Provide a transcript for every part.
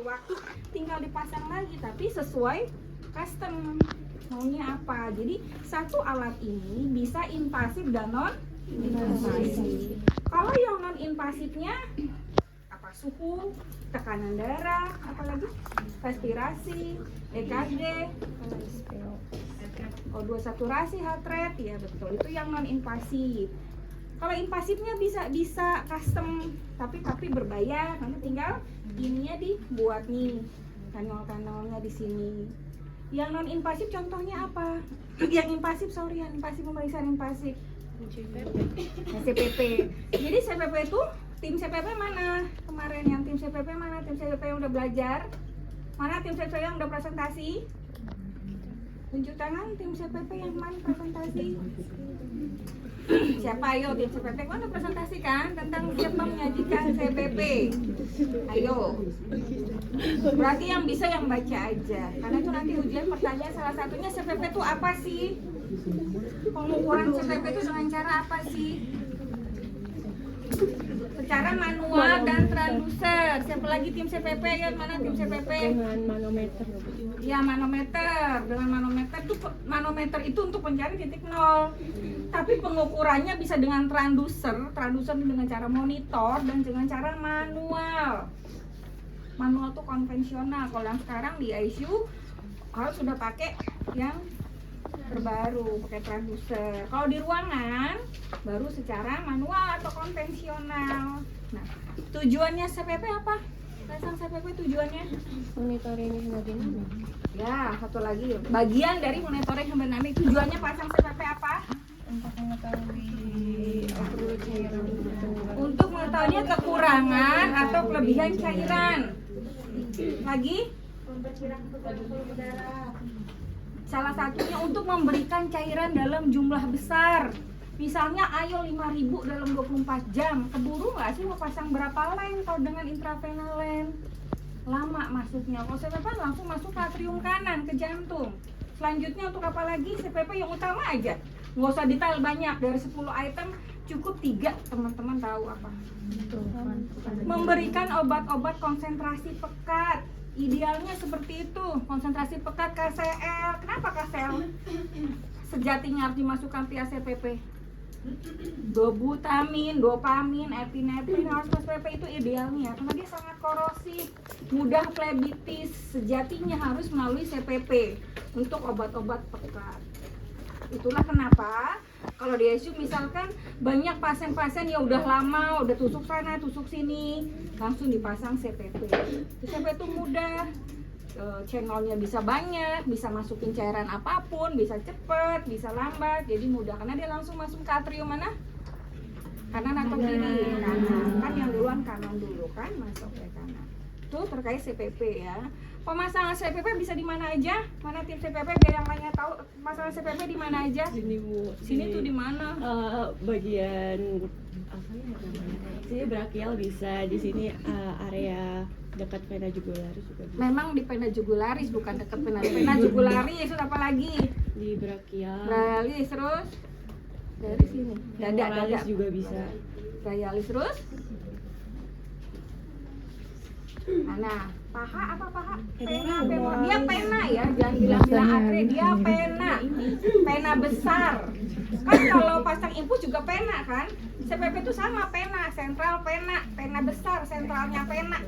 waktu tinggal dipasang lagi, tapi sesuai custom maunya apa. Jadi satu alat ini bisa invasif dan non invasif. Kalau yang non invasifnya apa, suhu, tekanan darah, apalagi respirasi, EKG, O2 saturasi, heart rate, ya betul, itu yang non invasif. Kalau invasifnya bisa custom, tapi berbayar. Nanti tinggal ininya dibuat nih, kanal-kanalnya di sini. Yang non invasif contohnya apa? Yang invasif, yang invasif, pemeriksaan invasif. CPP. Jadi CPP itu tim CPP mana? Kemarin yang tim CPP mana? Tim CPP yang udah belajar? Mana tim CPP yang udah presentasi? Tunjuk tangan tim CPP yang mana presentasi? Siapa? Ayo, tim CPP kan udah presentasi kan tentang siapa menyajikan CPP. Ayo. Berarti yang bisa yang baca aja. Karena itu nanti ujian pertanyaan salah satunya CPP itu apa sih? Pengukuran CPP itu dengan cara apa sih? Secara manual dan transducer. Siapa lagi tim CPP? Ya, mana tim CPP? Dengan manometer. Ya, manometer. Dengan manometer itu untuk mencari titik nol. Tapi pengukurannya bisa dengan transducer. Transducer dengan cara monitor dan dengan cara manual. Manual tuh konvensional. Kalau yang sekarang di ICU harus sudah pakai yang terbaru, pakai transducer. Kalau di ruangan baru secara manual atau konvensional. Nah, tujuannya CPP apa? Pasang CPP tujuannya Monitoring hemodinamik. ya, satu lagi bagian dari monitoring hemodinamik. Tujuannya pasang CPP apa? Untuk mengetahui cairan Untuk mengetahui kekurangan atau kelebihan cairan. Lagi? Salah satunya untuk memberikan cairan dalam jumlah besar. Misalnya ayo 5.000 dalam 24 jam. Keburu nggak sih mau pasang berapa len kalau dengan intravenal len? Lama masuknya. Kalau CPP langsung masuk ke atrium kanan, ke jantung. Selanjutnya untuk apa lagi? CPP yang utama aja. Nggak usah detail banyak. Dari 10 item cukup 3. Teman-teman tahu apa? Memberikan obat-obat konsentrasi pekat. Idealnya seperti itu. Konsentrasi pekat KCL. Kenapa KCL? Sejatinya harus dimasukkan via CPP. Dobutamin, dopamin, epinefrin harus ke CPP, itu idealnya karena dia sangat korosif, mudah flebitis. Sejatinya harus melalui CPP untuk obat-obat pekat. Itulah kenapa kalau di ICU misalkan banyak pasien-pasien yang udah lama, udah tusuk sana, tusuk sini, langsung dipasang CPP. CPP itu mudah, channelnya bisa banyak, bisa masukin cairan apapun, bisa cepet, bisa lambat, jadi mudah karena dia langsung masuk ke atrium mana? Kanan atau kiri? Kanan. Kan yang duluan kanan dulu kan, masuk ke kanan. Itu terkait CPP ya. Pemasangan CPP bisa di mana aja? Mana tim CPP biar yang lainnya tahu pemasangan CPP di mana aja? Sini Bu. Sini tuh di mana? Bagian apa ya namanya? Sini brachial bisa, di sini area dekat vena jugularis juga bisa. Memang di vena jugularis, bukan dekat vena jugularis. Apa lagi? Di brachial. Brachialis, terus dari sini. Dada juga bisa. Brachialis terus. Nah, paha apa paha? Pena, dia pena ya, jangan bilang-bilang atre, dia pena besar. Kan kalau pasang infus juga pena kan? CPP itu sama pena, sentral pena besar, sentralnya pena.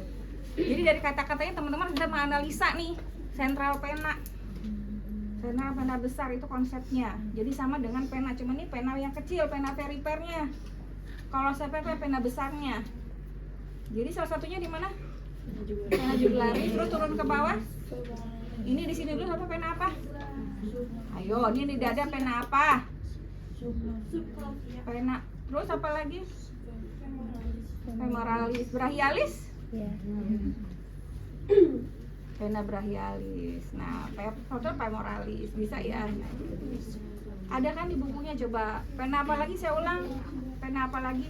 Jadi dari kata-katanya teman-teman bisa menganalisa nih, sentral pena besar itu konsepnya. Jadi sama dengan pena, cuma ini pena yang kecil, pena perifernya. Kalau CPP pena besarnya. Jadi salah satunya di mana? Pena jugularis, terus turun ke bawah. Ini di sini dulu apa pena apa? Ayo, ini di dada pena apa? Pena. Terus apa lagi? Femoralis, brachialis? Ya. Pena brachialis. Nah, femoralis bisa ya. Ada kan di bukunya, coba. Pena apa lagi? Saya ulang. Pena apa lagi?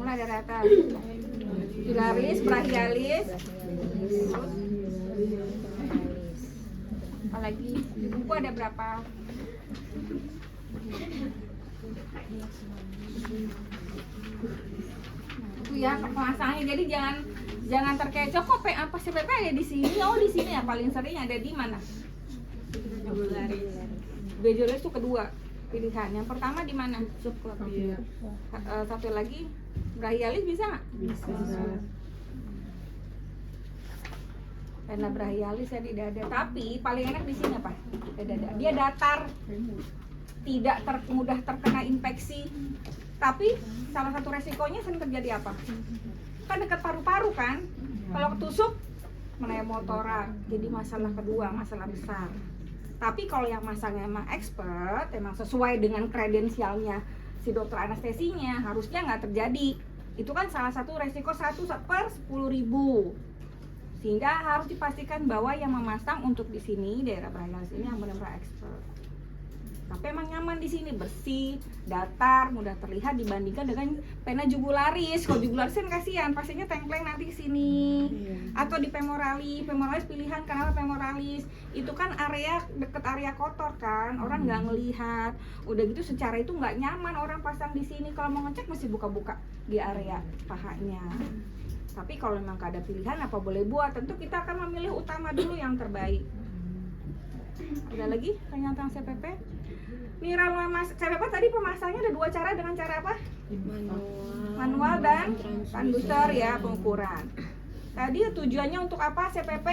Mulai dari atas. Jugularis, brachialis. Apalagi di buku ada berapa? ya pemasangannya. Jadi jangan terkecoh kok apa CPP ada di sini. Oh di sini ya, paling sering ada di mana? Bejolaris itu kedua pilihan. Yang pertama di mana? Satu lagi brachialis bisa nggak? Bisa. Pena brachialis ya di dada. Tapi paling enak di sini apa? Di dada. Dia datar, tidak mudah terkena infeksi. Tapi salah satu resikonya sering terjadi apa? Kan dekat paru-paru kan? Kalau ketusuk pneumotora, jadi masalah kedua, masalah besar. Tapi kalau yang masangnya emang expert, emang sesuai dengan kredensialnya si dokter anestesinya, harusnya nggak terjadi. Itu kan salah satu resiko 1/10.000. Sehingga harus dipastikan bahwa yang memasang untuk di sini daerah brachialis ini yang benar-benar expert. Tapi emang nyaman di sini, bersih, datar, mudah terlihat dibandingkan dengan pena jugularis. Kalau jugularis kan kasihan, pasiennya tengkleng nanti di sini. Atau di femoralis pilihan. Kenapa femoralis? Itu kan area deket area kotor kan, orang nggak ngelihat. Udah gitu secara itu nggak nyaman orang pasang di sini. Kalau mau ngecek mesti buka-buka di area pahanya. Tapi kalau memang gak ada pilihan apa boleh buat, tentu kita akan memilih utama dulu yang terbaik. Ada lagi pernyataan CPP? Viral CPP tadi pemasangnya ada dua cara, dengan cara apa? Manual dan transducer ya, pengukuran. Tadi tujuannya untuk apa CPP?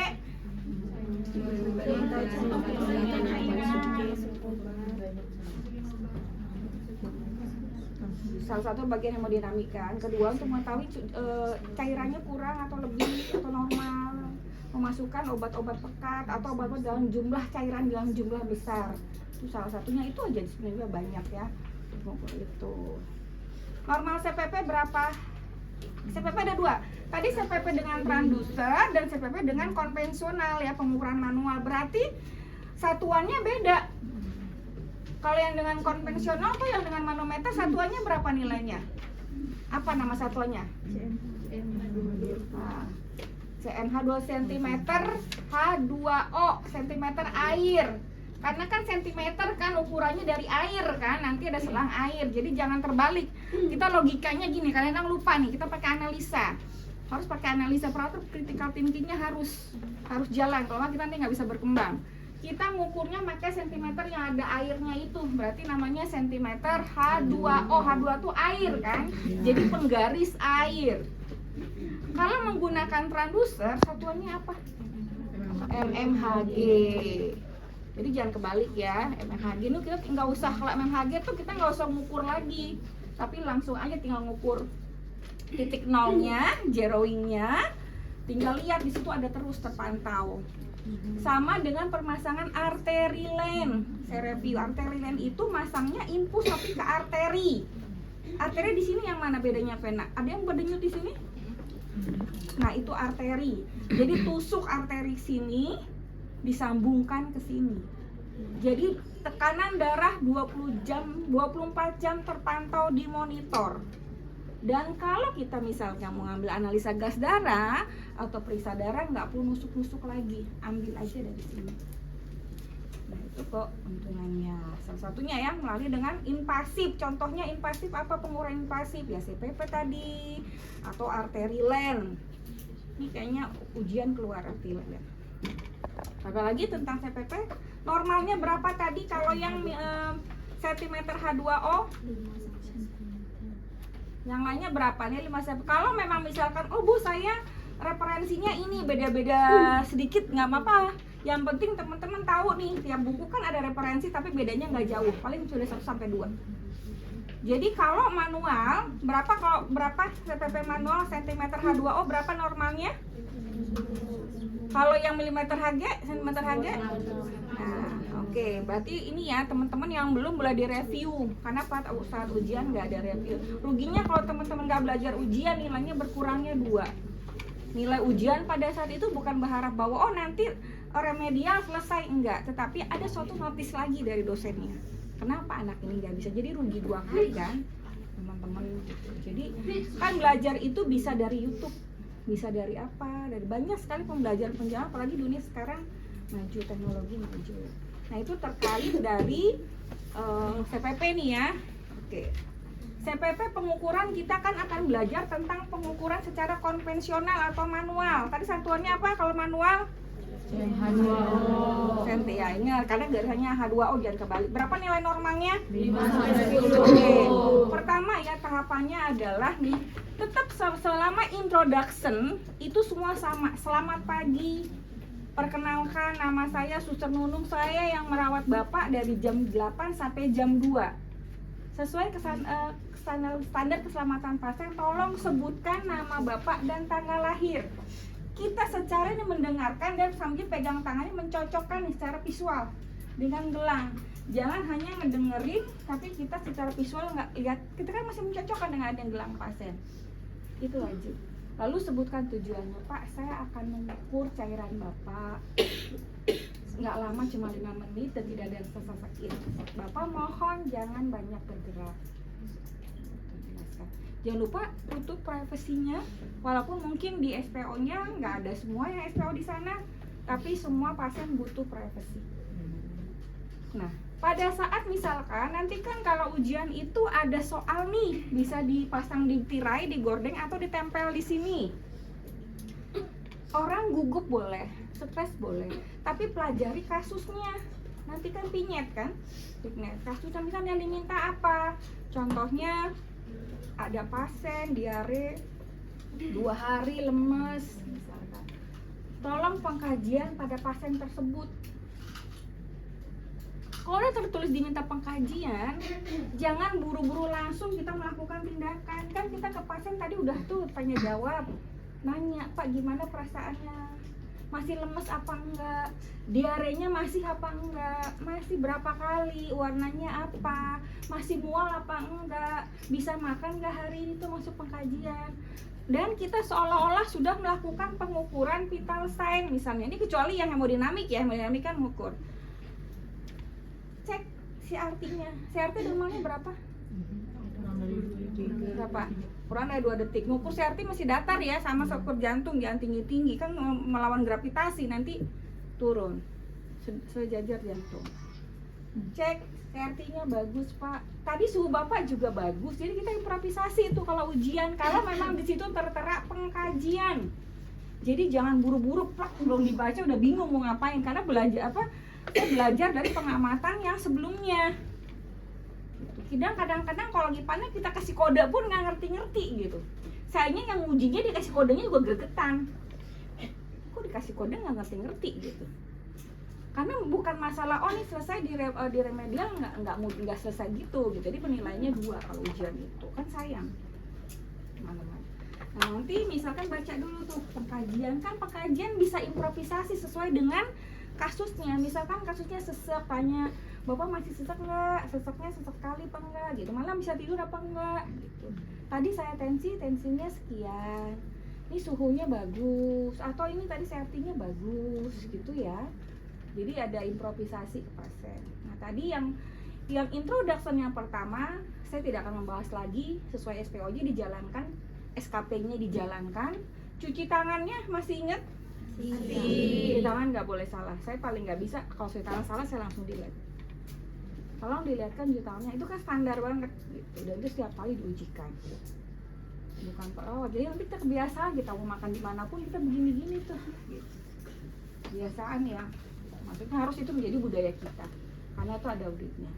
Salah satu bagian hemodinamika. Kedua untuk mengetahui cairannya kurang atau lebih atau normal, memasukkan obat-obat pekat atau obat-obat dalam jumlah cairan dalam jumlah besar. Itu salah satunya, itu aja sebenarnya banyak ya. Itu normal CPP berapa? CPP ada dua. Tadi CPP dengan transducer dan CPP dengan konvensional ya, pengukuran manual. Berarti satuannya beda. Kalau yang dengan konvensional tuh yang dengan manometer satuannya berapa nilainya? Apa nama satuannya? CNH 2 cm, H2O cm air. Karena kan sentimeter kan ukurannya dari air kan, nanti ada selang air. Jadi jangan terbalik. Kita logikanya gini, kadang-kadang lupa nih, kita pakai analisa. Harus pakai analisa, peraturan critical thinkingnya harus jalan. Kalau nggak kita nanti nggak bisa berkembang. Kita ngukurnya pakai sentimeter yang ada airnya itu, berarti namanya sentimeter H2O. H2 itu air kan, jadi penggaris air. Kalau menggunakan transducer, satuannya apa? mmHg. Jadi jangan kebalik ya, mmHg itu kita nggak usah, kalau mmHg tuh kita nggak usah ngukur lagi, tapi langsung aja tinggal ngukur titik nolnya, zeroingnya, tinggal lihat di situ ada terus terpantau. Sama dengan permasangan arterilen. Saya review, arterilen itu masangnya infus tapi ke arteri. Arteri di sini yang mana bedanya pena? Ada yang berdenyut di sini? Nah, itu arteri. Jadi tusuk arteri sini disambungkan ke sini. Jadi tekanan darah 24 jam terpantau di monitor. Dan kalau kita misalnya mau ngambil analisa gas darah atau periksa darah, nggak perlu nusuk-nusuk lagi, ambil aja dari sini. Nah itu kok keuntungannya. Salah satunya ya melalui dengan invasif. Contohnya invasif apa, pengurangan invasif ya, CPP tadi atau arterilen. Ini kayaknya ujian keluar arterilen. Apalagi tentang CPP, normalnya berapa tadi kalau yang sentimeter H2O? Yang lainnya berapa nih? 5 cm. Kalau memang misalkan, oh bu saya referensinya ini beda-beda sedikit, nggak apa-apa. Yang penting teman-teman tahu nih, tiap buku kan ada referensi tapi bedanya nggak jauh, paling sudah 1-2. Jadi kalau manual berapa CPP manual sentimeter H2O berapa normalnya? Kalau yang milimeter Hg, sentimeter Hg? Nah, oke. Berarti ini ya teman-teman yang belum boleh direview, karena pada saat ujian nggak ada review. Ruginya kalau teman-teman nggak belajar ujian, nilainya berkurangnya 2. Nilai ujian pada saat itu bukan berharap bahwa oh nanti remedial selesai, enggak, tetapi ada suatu notis lagi dari dosennya. Kenapa anak ini nggak bisa? Jadi rugi 2 kali kan, teman-teman. Jadi kan belajar itu bisa dari YouTube, bisa dari apa, dari banyak sekali pembelajaran penjara, apalagi dunia sekarang maju, teknologi maju. Nah itu terkait dari CPP nih ya. Oke. CPP pengukuran kita kan akan belajar tentang pengukuran secara konvensional atau manual. Tadi satuannya apa kalau manual? H2O. Senti ya, ingat karena garisnya H2O jangan kebalik. Berapa nilai normalnya? 5-10. Oke. Pertama ya tahapannya adalah nih, tetap selama introduction itu semua sama. Selamat pagi. Perkenalkan, nama saya Suster Nunung, saya yang merawat Bapak dari jam 8 sampai jam 2. Sesuai standar keselamatan pasien, tolong sebutkan nama Bapak dan tanggal lahir. Kita secara ini mendengarkan dan sambil pegang tangannya mencocokkan nih secara visual dengan gelang. Jangan hanya ngedengerin tapi kita secara visual nggak lihat. Kita kan masih mencocokkan dengan adanya gelang pasien. Itu wajib. Lalu sebutkan tujuannya, Pak, saya akan mengukur cairan Bapak. Nggak lama, cuma 5 menit dan tidak ada rasa sakit. Bapak mohon jangan banyak bergerak. Jangan lupa tutup privasinya, walaupun mungkin di SPO-nya nggak ada semua yang SPO di sana, tapi semua pasien butuh privasi. Nah, pada saat misalkan nanti kan kalau ujian itu ada soal nih, bisa dipasang di tirai, digordeng atau ditempel di sini. Orang gugup boleh, stres boleh, tapi pelajari kasusnya. Nanti kan pinyet kan, kasusnya misalnya yang diminta apa? Contohnya ada pasien diare 2 hari lemes misalkan. Tolong pengkajian pada pasien tersebut. Kalau udah tertulis diminta pengkajian, jangan buru-buru langsung kita melakukan tindakan. Kan kita ke pasien tadi udah tuh tanya jawab, nanya, Pak gimana perasaannya? Masih lemes apa enggak? Diarenya masih apa enggak? Masih berapa kali? Warnanya apa? Masih mual apa enggak? Bisa makan enggak hari ini? Tuh masuk pengkajian. Dan kita seolah-olah sudah melakukan pengukuran vital sign misalnya. Ini kecuali yang hemodinamik ya, hemodinamik kan mengukur. Cek CRT-nya. CRT normalnya berapa? Berapa? Kurang dari 2 detik. Ngukur CRT masih datar ya, sama ukur jantung, jangan tinggi-tinggi kan melawan gravitasi, nanti turun sejajar jantung. Cek CRT-nya bagus, Pak. Tadi suhu Bapak juga bagus. Jadi kita improvisasi itu kalau ujian, kalau memang di situ tertera pengkajian. Jadi jangan buru-buru plak belum dibaca udah bingung mau ngapain, karena belajar apa? Saya belajar dari pengamatan yang sebelumnya. Kadang-kadang kalau gipannya kita kasih kode pun nggak ngerti-ngerti gitu. Sayangnya yang ujinya dikasih kodenya juga gregetan. Kok dikasih kode nggak ngerti-ngerti gitu. Karena bukan masalah ini selesai di remedial nggak selesai gitu. Jadi penilaiannya 2 kalau ujian itu kan sayang. Teman-teman. Nah, nanti misalkan baca dulu tuh pengkajian, kan pengkajian bisa improvisasi sesuai dengan kasusnya. Misalkan kasusnya sesek, tanya Bapak masih sesek nggak? Seseknya sesek kali apa enggak? Gitu. Malam bisa tidur apa enggak? Gitu. Tadi saya tensinya sekian. Ini suhunya bagus. Atau ini tadi CRT-nya bagus, gitu ya. Jadi ada improvisasi ke pasien. Nah tadi yang introduction yang pertama saya tidak akan membahas lagi, sesuai SPOJ dijalankan, SKP-nya dijalankan. Cuci tangannya masih ingat? Cuci tangan nggak boleh salah. Saya paling nggak bisa kalau cuci tangan salah saya langsung delete. Tolong dilihatkan cuci tangannya, itu kan standar banget gitu, dan itu setiap kali diujikan. Bukan jadi nanti kita kebiasaan, kita mau makan dimanapun kita begini-gini tuh gitu. Kebiasaan ya, maksudnya harus itu menjadi budaya kita, karena itu ada auditnya.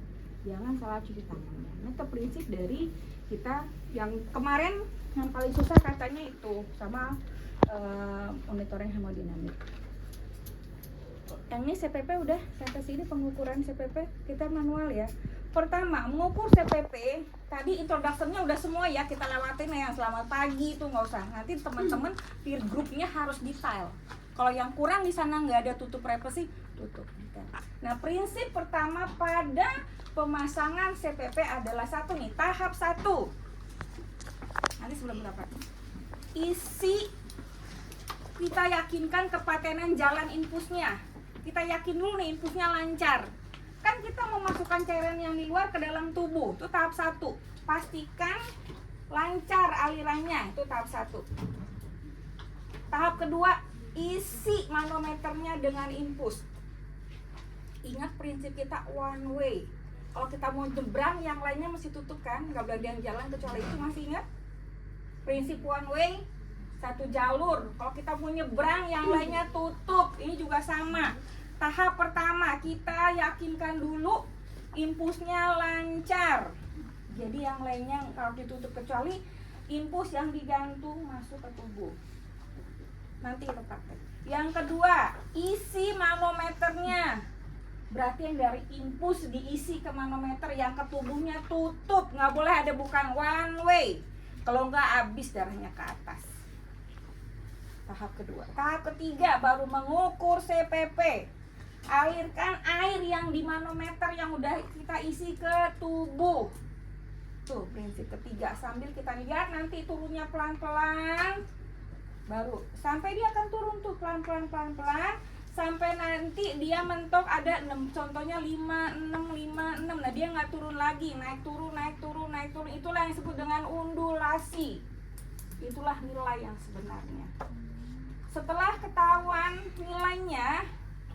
Jangan salah cuci tangannya. Nah itu prinsip dari kita yang kemarin yang paling susah katanya itu sama monitoring hemodinamik. Yang ini CPP udah, sampai sini pengukuran CPP kita manual ya. Pertama, mengukur CPP, tadi introduction-nya udah semua ya, kita lewatin ya, selamat pagi itu nggak usah. Nanti teman-teman peer group-nya harus detail. Kalau yang kurang di sana nggak ada tutup privasi, tutup. Nah, prinsip pertama pada pemasangan CPP adalah satu nih, tahap 1. Nanti sebelum berapa? Isi, kita yakinkan kepatenan jalan infusnya. Kita yakin dulu nih infusnya lancar. Kan kita memasukkan cairan yang di luar ke dalam tubuh, itu tahap 1. Pastikan lancar alirannya, itu tahap 1. Tahap kedua, isi manometernya dengan infus. Ingat prinsip kita one way. Kalau kita mau nyebrang, yang lainnya mesti tutup kan, nggak boleh ada yang jalan kecuali itu. Masih ingat prinsip one way, satu jalur. Kalau kita mau nyebrang, yang lainnya tutup. Ini juga sama. Tahap pertama, kita yakinkan dulu impulsnya lancar. Jadi yang lainnya kalau ditutup kecuali impuls yang digantung masuk ke tubuh. Nanti kita praktek. Yang kedua, isi manometernya. Berarti yang dari impuls diisi ke manometer, yang ke tubuhnya tutup. Nggak boleh ada bukan one way. Kalau nggak habis darahnya ke atas. Tahap kedua. Tahap ketiga baru mengukur CPP. Alirkan air yang di manometer yang udah kita isi ke tubuh. Tuh prinsip ketiga. Sambil kita lihat nanti turunnya pelan-pelan. Baru sampai dia akan turun tuh pelan-pelan sampai nanti dia mentok ada 6, contohnya 5, 6, 5, 6. Nah dia nggak turun lagi, naik turun. Itulah yang disebut dengan undulasi. Itulah nilai yang sebenarnya. Setelah ketahuan nilainya,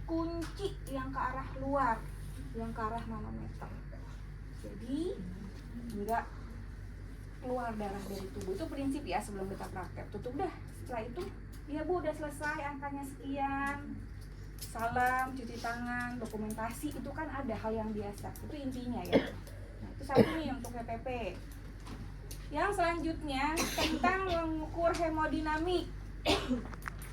kunci yang ke arah luar, yang ke arah manometer. Jadi enggak keluar darah dari tubuh. Itu prinsip ya sebelum kita praktek. Tutup dah. Setelah itu, ya Bu udah selesai, angkanya sekian. Salam, cuci tangan, dokumentasi itu kan ada hal yang biasa. Itu intinya ya. Nah, itu satu nih untuk PPP. Yang selanjutnya tentang mengukur hemodinamik.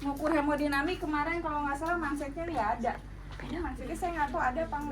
Mengukur hemodinamik kemarin kalau nggak salah mansetnya ya ada. Ini mansetnya saya nggak tahu ada apa enggak.